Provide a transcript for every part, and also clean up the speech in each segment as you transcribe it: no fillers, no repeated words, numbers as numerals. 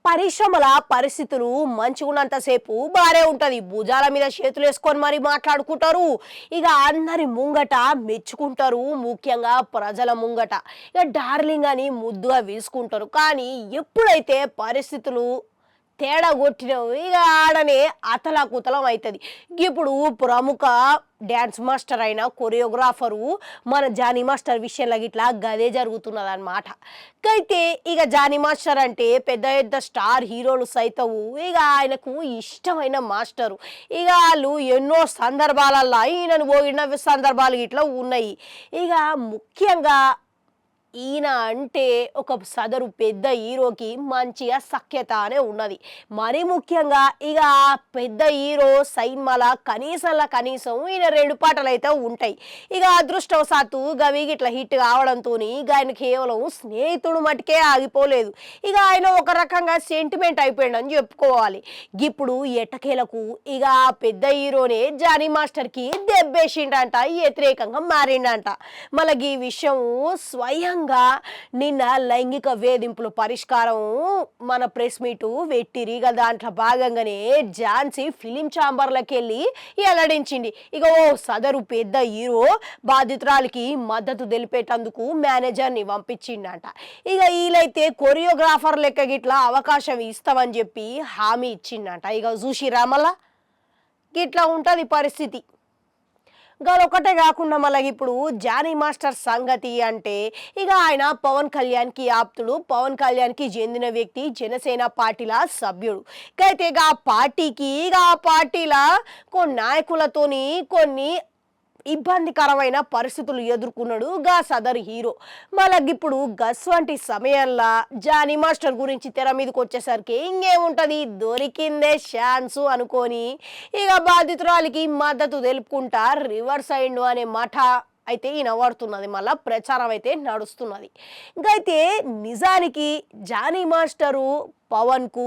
పరిశ్రమల పరిస్థితులు మంచిగున్నంతసేపు బానే ఉంటది. భుజాల మీద చేతులేసుకొని మరి మాట్లాడుకుంటారు. ఇక అందరి ముంగట మెచ్చుకుంటారు. ముఖ్యంగా ప్రజల ముంగట ఇక డార్లింగ్ అని ముద్దుగా పిలుచుకుంటారు. కానీ ఎప్పుడైతే పరిస్థితులు తేడా కొట్టినవు ఇక ఆడనే అతలాకుతలం అవుతుంది. ఇప్పుడు ప్రముఖ డ్యాన్స్ మాస్టర్ అయిన కొరియోగ్రాఫరు మన జానీ మాస్టర్ విషయంలో ఇట్లా గదే జరుగుతున్నది అన్నమాట. అయితే ఇక జానీ మాస్టర్ అంటే పెద్ద పెద్ద స్టార్ హీరోలు సైతము ఇక ఆయనకు ఇష్టమైన మాస్టరు. ఇక వాళ్ళు ఎన్నో సందర్భాలల్లో ఈయనను పోయిన సందర్భాలు ఇట్లా ఉన్నాయి. ఇక ముఖ్యంగా ఈయన అంటే ఒక సదరు పెద్ద హీరోకి మంచిగా సఖ్యత అనే ఉన్నది. మరి ముఖ్యంగా ఇక ఆ పెద్ద హీరో సైన్మాల కనీసం ఈయన 2 పాటలు అయితే ఉంటాయి. ఇక అదృష్టవశాత్తు గవి ఇట్లా హిట్ కావడంతో ఇక ఆయన కేవలం స్నేహితుడు మటుకే ఆగిపోలేదు. ఇక ఆయన ఒక రకంగా సెంటిమెంట్ అయిపోయాడు అని చెప్పుకోవాలి. ఇప్పుడు ఎట్టకేలకు ఇక ఆ పెద్ద హీరోనే జానీ మాస్టర్కి దెబ్బేసిండంట, వ్యతిరేకంగా మారిండంట. మళ్ళీ ఈ విషయం స్వయంగా నిన్న లైంగిక వేధింపుల పరిష్కారం మన ప్రెస్ మీటు పెట్టిరి. ఇక దాంట్లో భాగంగానే ఝాన్సీ ఫిలిం ఛాంబర్లకు వెళ్ళి వెల్లడించింది. ఇక ఓ సదరు పెద్ద హీరో బాధితురాలికి మద్దతు తెలిపేటందుకు మేనేజర్ని పంపించిండంట. ఇక వీలైతే కొరియోగ్రాఫర్ లెక్క గిట్లా అవకాశం ఇస్తామని చెప్పి హామీ ఇచ్చిండంట. ఇక చూసిరా మళ్ళా గిట్లా ఉంటుంది పరిస్థితి. ఒకటే కాకుండా మళ్ళీ ఇప్పుడు జానీ మాస్టర్ సంగతి అంటే ఇక ఆయన పవన్ కళ్యాణ్కి ఆప్తుడు, పవన్ కళ్యాణ్కి చెందిన వ్యక్తి, జనసేన పార్టీల సభ్యుడు. అయితే ఇక ఆ పార్టీకి ఆ పార్టీల కొన్ని నాయకులతోని కొన్ని ఇబ్బందికరమైన పరిస్థితులు ఎదుర్కొన్నాడు గా సదర్ హీరో. మళ్ళీ ఇప్పుడు గస్ వంటి సమయంలో జానీ మాస్టర్ గురించి తెర మీదకి వచ్చేసరికి ఇంకేముంటుంది, దొరికిందే ఛాన్స్ అనుకొని ఇక బాధితురాలికి మద్దతు తెలుపుకుంటా రివర్స్ అయిండు అనే మాట అయితే వినబడుతున్నది. మళ్ళీ ప్రచారం అయితే నడుస్తున్నది. ఇంకైతే నిజానికి జానీ మాస్టరు పవన్కు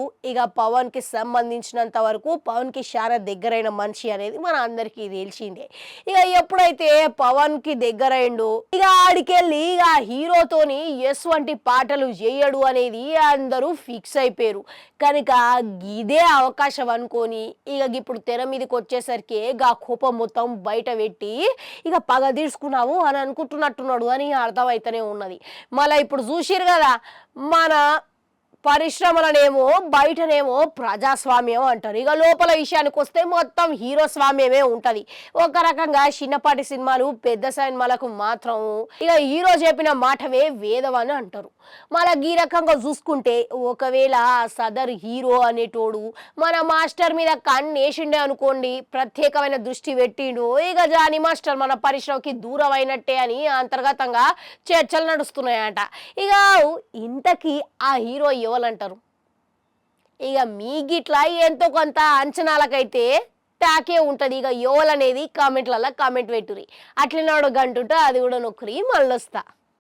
పవన్కి సంబంధించినంత వరకు పవన్కి చాలా దగ్గరైన మనిషి అనేది మన అందరికీ తెలిసిందే. ఇక ఎప్పుడైతే పవన్కి దగ్గరైండు ఇక ఆడికెళ్ళి ఆ హీరోతోని ఎస్ వంటి పాటలు చేయడు అనేది అందరూ ఫిక్స్ అయిపోయారు. కనుక ఇదే అవకాశం అనుకొని ఇప్పుడు తెర మీదకి వచ్చేసరికి కోపం మొత్తం బయట పెట్టి పగ తీర్చుకున్నావు అని అనుకుంటున్నట్టున్నాడు అని అర్థమైతేనే ఉన్నది. మళ్ళీ ఇప్పుడు చూసిరు కదా, మన పరిశ్రమలనేమో బయటనేమో ప్రజాస్వామ్యం అంటారు. ఇక లోపల విషయానికి వస్తే మొత్తం హీరో స్వామ్యమే ఉంటుంది. ఒక రకంగా చిన్నపాటి సినిమాలు పెద్ద సినిమాలకు మాత్రం హీరో చెప్పిన మాటవే వేదం అని అంటారు. మళ్ళీ ఈ రకంగా చూసుకుంటే ఒకవేళ సదర్ హీరో అనేటోడు మన మాస్టర్ మీద కన్నేసిండే అనుకోండి, ప్రత్యేకమైన దృష్టి పెట్టిండు, ఇక జానీ మాస్టర్ మన పరిశ్రమకి దూరం అయినట్టే అని అంతర్గతంగా చర్చలు నడుస్తున్నాయంట. ఇక ఇంతకీ ఆ హీరో ఎవరంటారు? ఇక మీ గిట్లా ఎంతో కొంత అంచనాలకైతే టాకే ఉంటుంది. ఇక ఎవరనేది కామెంట్లలో కామెంట్ పెట్టుర్రి. అట్లనే గంటుంటే అది కూడా నొక్కరి మళ్ళొస్తా.